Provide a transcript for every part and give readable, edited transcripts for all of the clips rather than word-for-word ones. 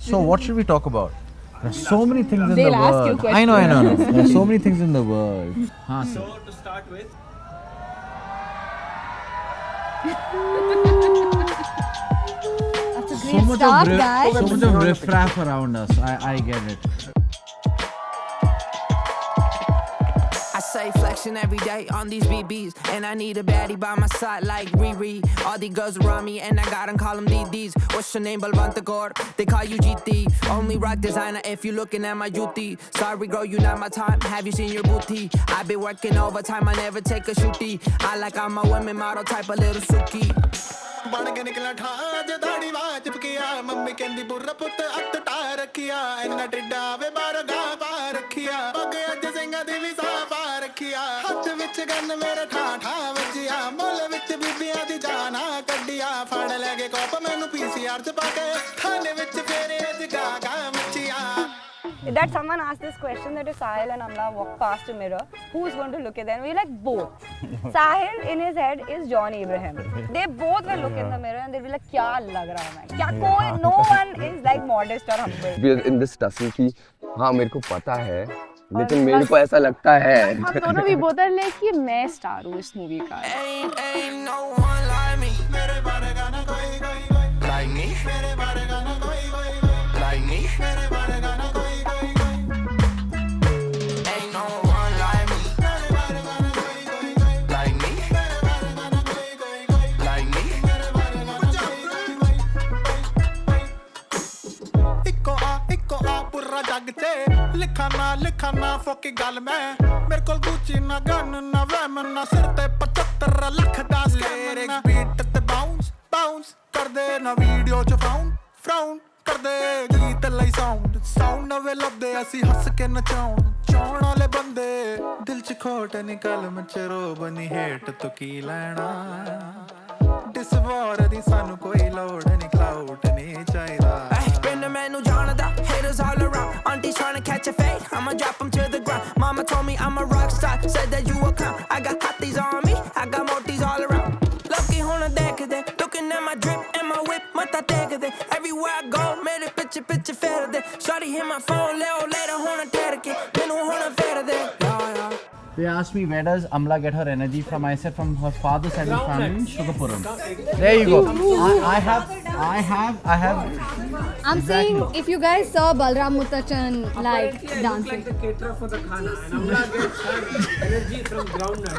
So what should we talk about? There are so many things in They'll the ask you world. questions. I know. There are so many things in the world. Haan, sir. So to start with, That's a So great much start, of guys. so much of riffraff around us. I get it. I say flexing every day on these BBs, and I need a baddie by my side like Riri. All these girls around me, and I got them call them DDs. What's your name, Balwant Kaur? They call you GT. Only rock designer if you looking at my duty. Sorry, girl, you not my time. Have you seen your booty? I been working overtime, I never take a shooty. I like I'm a women model type, a little Suki. ਬਣ ਕੇ ਨਿਕਲਾ ਠਾਜ ਦਾੜੀ ਵਾਂ ਚਿਪਕਿਆ mummy ਕਹਿੰਦੀ ਬੁర్ਰਾ ਪੁੱਤ ਅੱਤ ਟਾ ਰੱਖਿਆ ਇੰਨਾ ਟਿੱਡਾ ਵੇ ਬਾਰ ਗਾ ਪਾ ਰੱਖਿਆ ਪੱਗ ਅੱਜ ਸਿੰਘਾਂ ਦੀ ਵੀ ਸਾਫਾ ਰੱਖਿਆ ਹੱਥ ਵਿੱਚ ਗੰਨ ਮੇਰੇ ਠਾ ਠਾ ਵੱਜਿਆ ਮੁੱਲ ਵਿੱਚ ਬੀਬੀਆਂ ਦੀ ਜਾਨਾ ਕੱਢਿਆ ਫੜ ਲੈ ਕੇ ਕੋਪ ਮੈਨੂੰ ਪੀਸੀਆਰ ਚ ਪਾ ਕੇ ਖਾਣੇ ਵਿੱਚ ਫੇਰੇ ਅੱਜ ਗਾ ਗਾ ਮੱਚਿਆ That someone asked this question that if Sahil and Amla walk past a mirror, who's going to look at them? We're like both. Sahil in his head is John Abraham. They both will look in the mirror and they'll be like, क्या लग रहा है मैं? क्या कोई? No one is like modest or humble. in this tussle की हाँ मेरे को पता है लेकिन मेरे को ऐसा लगता है हम दोनों भी बोल रहे हैं कि मैं स्टार हूँ इस मूवी का. Ain't no one like me. मेरे बारे गाना कोई कोई like me. मेरे बारे गाना कोई कोई like me. मेरे बारे गाना कोई कोई ain't no one like me. मेरे बारे गाना कोई कोई like me. मेरे बारे गाना कोई कोई like me. मेरे बारे गाना ਇੱਕੋ ਆ ਪੂਰਾ ਜੱਗ 'ਚ ਲਿਖਾਂ ਨਾ ਫੋਕੀ ਗੱਲ ਮੈਂ ਮੇਰੇ ਕੋਲ ਗੁੱਚੀ ਨਾ ਗਨ ਨਾ ਵੈਮ ਨਾ ਸਿਰ ਤੇ 75 ਲੱਖ ਦਾ ਸਕੈਮ ਇੱਕ ਬੀਟ ਤੇ ਬਾਉਂਸ ਕਰਦੇ ਨਾ ਵੀਡੀਓ 'ਚ ਫਰਾਉਨ ਕਰਦੇ ਗੀਤ ਲਈ ਸਾਊਂਡ ਨਵੇਂ ਲੱਭਦੇ ਅਸੀਂ ਹੱਸ ਕੇ ਨਚਾਉਣ ਵਾਲੇ ਬੰਦੇ ਦਿਲ 'ਚ ਖੋਟ ਨੀ ਕਲਮ 'ਚ ਰੋਬ ਨੀ ਹੇਠ ਤੋਂ ਕੀ ਲੈਣਾ ਡਿਸਵਾਰ ਦੀ ਸਾਨੂੰ ਕੋਈ ਲੋੜ ਨੀ ਕਲਾਊਡ ਨਹੀਂ ਚਾਹੀਦਾ Been the man who Jonathan, haters all around. Aunties trying to catch a fade, I'ma drop them to the ground. Mama told me I'm a rock star, said that you a clown. I got hotties on me, I got moties all around. Lucky on a deck of that, looking at my drip and my whip, mata take of that. Everywhere I go, made a picture fair of that. Shorty hit my phone, little later on a terror, then on a fair of that. Yeah. They asked me where does Amla get her energy from. I said from her father's side of the family in Sugarpuram. There you go. I have. I'm saying if you guys saw Balram Muttachan like dancing. like the caterer for the khana, and Amla gets her energy from groundnut.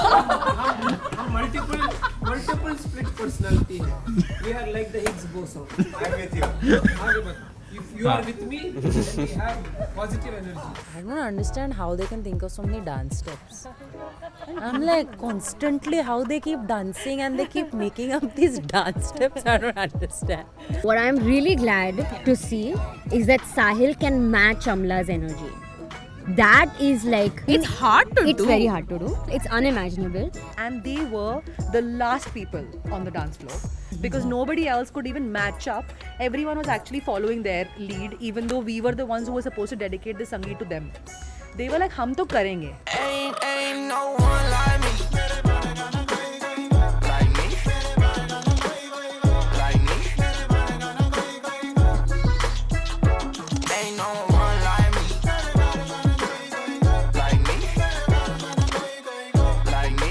हम multiple split personality है. We are like the Higgs boson. I'm with you. आगे बता. If you are with me, then we have positive energy. I don't understand how they can think of so many dance steps. I'm like constantly how they keep dancing and they keep making up these dance steps. I don't understand. What I'm really glad to see is that Sahil can match Amla's energy. That is like It's hard to it's do. very hard to do. It's unimaginable. And they were the last people on the dance floor because nobody else could even match up. Everyone was actually following their lead, even though we were the ones who were supposed to dedicate the sangeet to them. They were like, "हम तो करेंगे." Ain't no one like me. Like me. Like me. Ain't no one like me. Like me. Like me.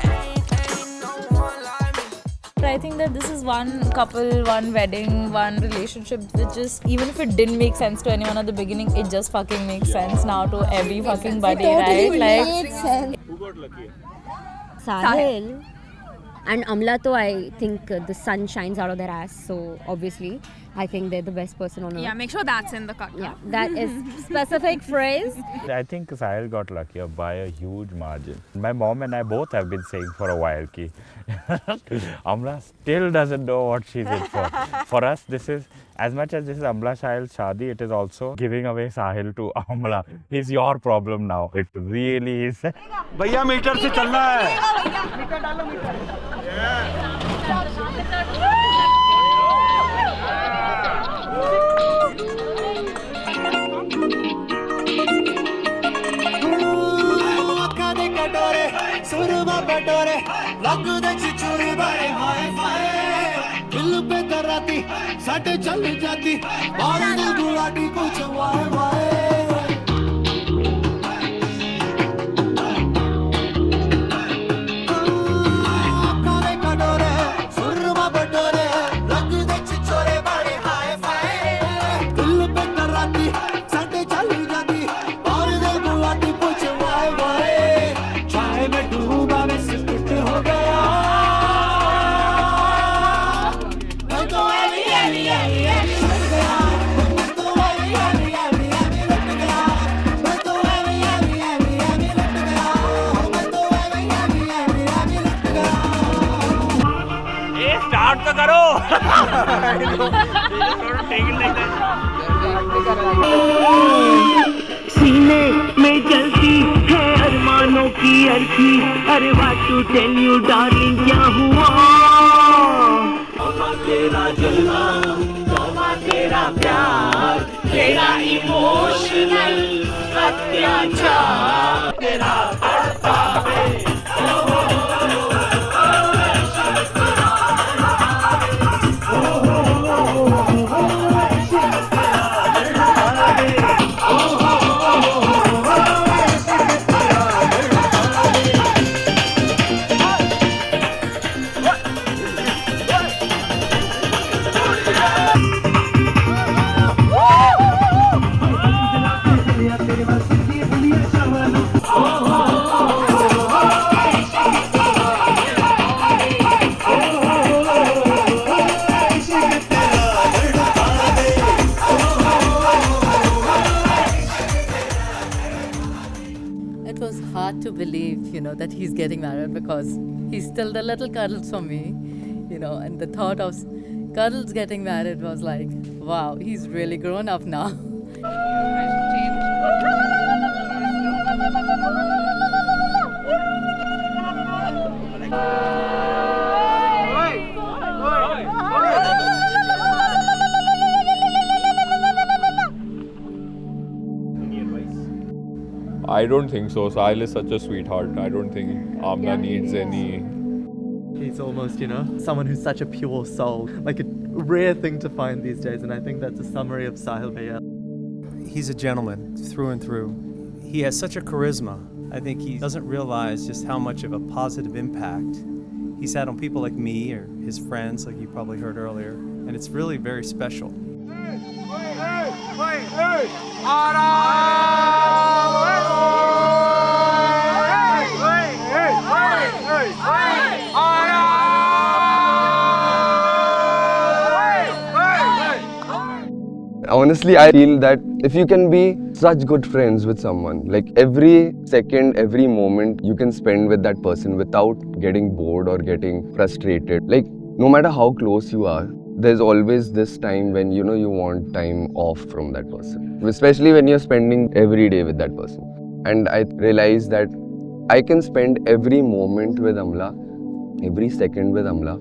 Ain't no one like me. But I think that this is one couple, one wedding, one relationship that just, even if it didn't make sense to anyone at the beginning, it just fucking makes sense now to every fucking buddy, right? Like, Makes sense. Sahil and Amla, though I think the sun shines out of their ass. So obviously, I think they're the best person on earth. Yeah, make sure that's in the cut. Yeah, that is specific phrase. I think Sahil got luckier by a huge margin. My mom and I both have been saying for a while ki Amla still doesn't know what she's in for. For us, this is, as much as this is Amla Sahil's shadi, it is also giving away Sahil to Amla. It's your problem now. It really is. भैया metre से चलना है ਅੱਖਾਂ ਦੇ ਕਟੋਰੇ ਸੁਰਮਾ ਕਟੋਰੇ ਲੱਗਦੇ ਚਿਚੂ चोरे बड़े हाय फाय दिल पे दराती साडे चल जाती और दिल गुलाटी कुछ वाय वाय काले कटोरे सुरमा बटोरे रंग दे चोरे बड़े हाय फाय दिल पे दराती साडे चल जाती और दिल गुलाटी कुछ वाय वाय चाय में डूबा मैं सिकुट हो गया मैं तो एवी एवी एवी एवी लट गया मैं तो एवी एवी एवी एवी लट गया मैं तो एवी एवी एवी एवी लट गया मैं तो एवी एवी एवी एवी लट गया ए स्टार्ट तो करो सीने में जलती है अरमानों की अर्जी अरे what to tell you darling क्या हुआ तेरा जलवा तेरा प्यार तेरा इमोशनल अत्याचार तेरा It was hard to believe, that he's getting married because he's still the little Cuddles for me, and the thought of Cuddles getting married was like, wow, he's really grown up now. I don't think so. Sahil is such a sweetheart. I don't think Amna needs any. He's almost, someone who's such a pure soul. Like a rare thing to find these days, and I think that's a summary of Sahil Bhaiya. He's a gentleman through and through. He has such a charisma. I think he doesn't realize just how much of a positive impact he's had on people like me or his friends, like you probably heard earlier. And it's really very special. Honestly, I feel that if you can be such good friends with someone, like every second, every moment you can spend with that person without getting bored or getting frustrated. Like, no matter how close you are, there's always this time when you want time off from that person. Especially when you're spending every day with that person. And I realized that I can spend every moment with Amla, every second with Amla,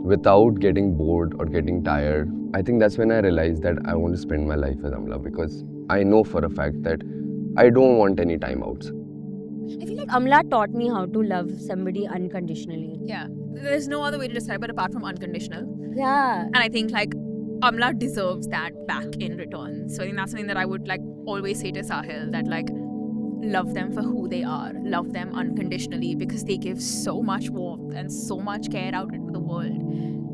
without getting bored or getting tired. I think that's when I realized that I want to spend my life with Amla because I know for a fact that I don't want any time outs. I feel like Amla taught me how to love somebody unconditionally. Yeah, there's no other way to describe it apart from unconditional. Yeah. And I think Amla deserves that back in return. So I think that's something that I would always say to Sahil, that love them for who they are, love them unconditionally because they give so much warmth and so much care out into the world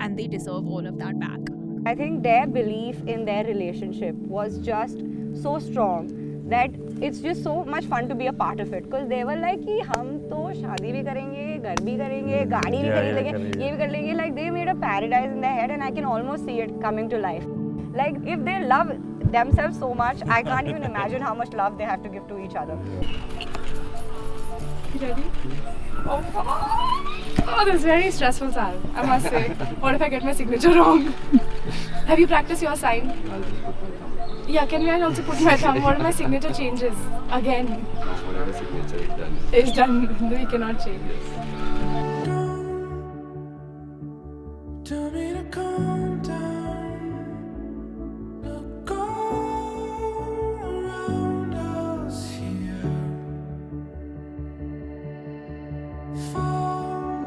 and they deserve all of that back. I think their belief in their relationship was just so strong that it's just so much fun to be a part of it because they were like कि हम तो शादी भी करेंगे, घर भी करेंगे, गाड़ी भी खरीद लेंगे, ये भी कर लेंगे. Like they made a paradise in their head and I can almost see it coming to life. Like if they love themselves so much, I can't even imagine how much love they have to give to each other. You ready? Oh, this is very stressful, Sal, I must say. What if I get my signature wrong? Have you practiced your sign? Yeah, can I also put my thumb? What if my signature changes again? Whatever signature is done. It's done. We cannot change. Tell me to calm down. Look all around us here. Fall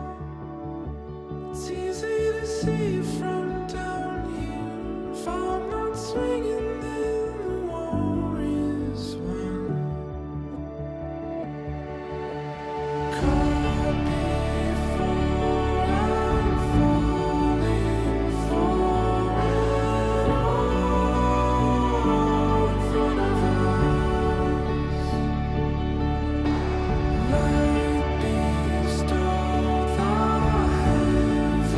see from down here. If I'm not swinging, then the war is won. Caught before I'm falling for it all in front of us. Light bestowed, the heavens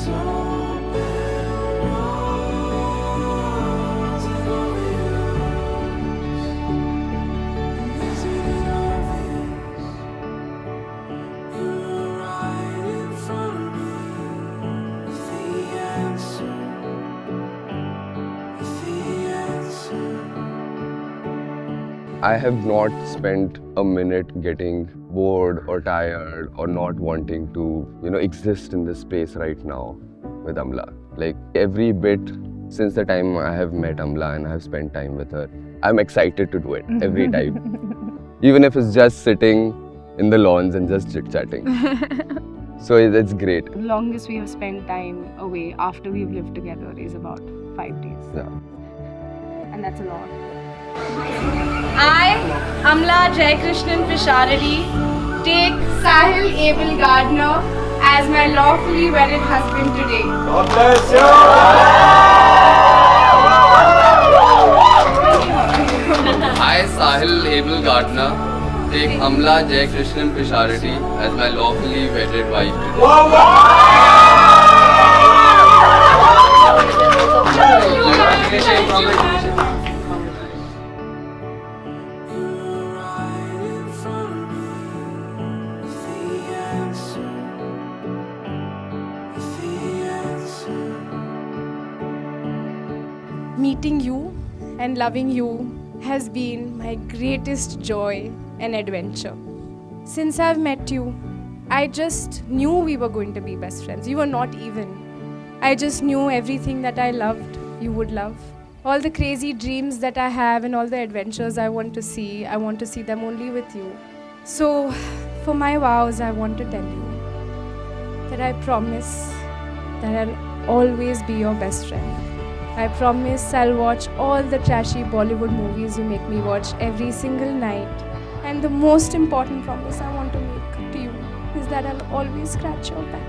open, rising over you. And isn't it obvious? You're right in front of me with the answer, with the answer. I have not spent a minute getting bored or tired or not wanting to, exist in this space right now with Amla. Like every bit since the time I have met Amla and I have spent time with her, I'm excited to do it every time. Even if it's just sitting in the lawns and just chit-chatting. So it's great. The longest we have spent time away after we've lived together is about 5 days. Yeah. And that's a lot. I, Amla Jaikrishnan Pisharadi, take Sahil Abel Gardner as my lawfully wedded husband today. God bless you! I, Sahil Abel Gardner, take Amla Jaikrishnan Pisharadi as my lawfully wedded wife today. Meeting you and loving you has been my greatest joy and adventure. Since I've met you, I just knew we were going to be best friends. You were not even. I just knew everything that I loved, you would love. All the crazy dreams that I have and all the adventures I want to see them only with you. So, for my vows, I want to tell you that I promise that I'll always be your best friend. I promise I'll watch all the trashy Bollywood movies you make me watch every single night. And the most important promise I want to make to you is that I'll always scratch your back.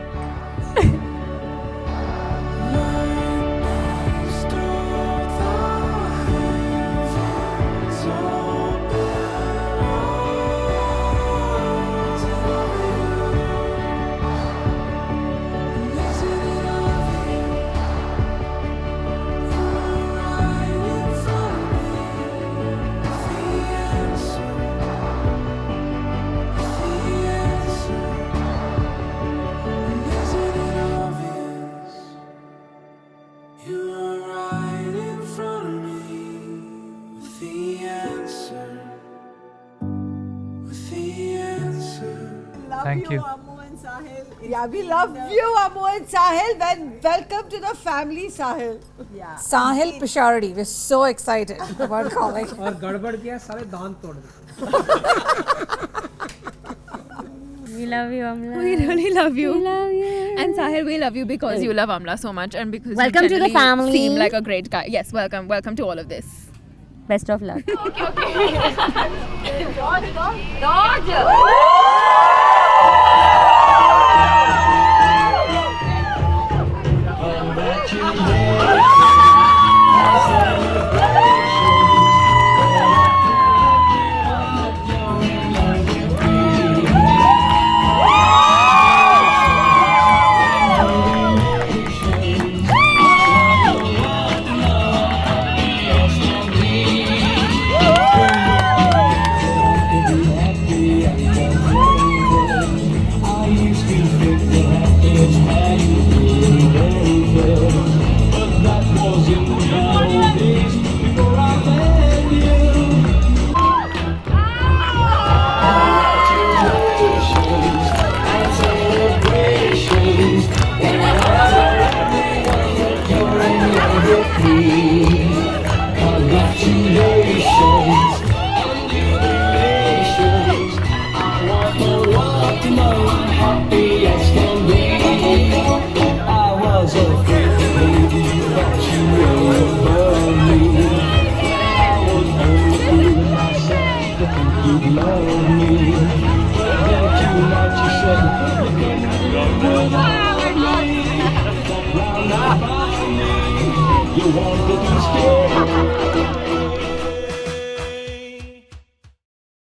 Thank you. Ammu and Sahil. Yeah, we love you, Ammu and Sahil. Welcome to the family, Sahil. Yeah. Sahil Pisharadi. We're so excited about calling. और गड़बड़ किया सारे दांत तोड़ दे. We love you, Amla. We really love you. We love you. And Sahil, we love you because you love Amla so much and because Welcome you to the generally family. seem like a great guy. Yes, welcome to all of this. Best of luck. You wanna